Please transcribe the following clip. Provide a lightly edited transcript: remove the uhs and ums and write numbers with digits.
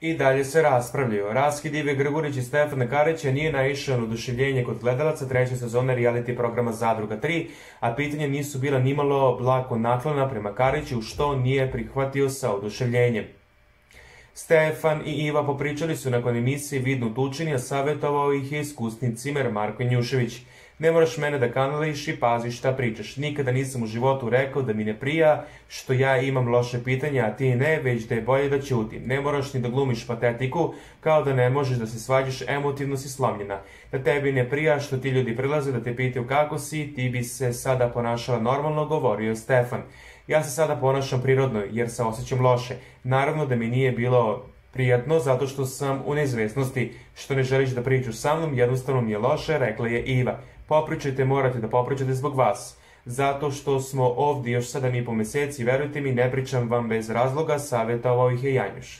I dalje se raspravljaju. Raskid Ive Grgurić i Stefana Karića nije naišao na oduševljenje kod gledalaca treće sezone reality programa Zadruga 3, a pitanja nisu bila nimalo blako naklona prema Kariću, što nije prihvatio sa oduševljenjem. Stefan i Iva popričali su nakon emisije Vidno tučini, a savjetovao ih je iskusni cimer Marko Njušević. Ne moraš mene da kanališ i pazi šta pričaš. Nikada nisam u životu rekao da mi ne prija što ja imam loše pitanja, a ti ne, već da je bolje da ćutim. Ne moraš ni da glumiš patetiku, kao da ne možeš da se svađaš, emotivno si slomljena. Da tebi ne prija što ti ljudi prilaze da te pitaju kako si, ti bi se sada ponašala normalno, govorio Stefan. Ja se sada ponašam prirodno jer se osjećam loše. Naravno da mi nije bilo prijatno zato što sam u neizvesnosti, što ne želiš da pričaš sa mnom, jednostavno mi je loše, rekla je Iva. Popričajte, morate da popričate zbog vas. Zato što smo ovdje još 7,5 meseci, verujte mi, ne pričam vam bez razloga, savjetovao ih je Janjuš.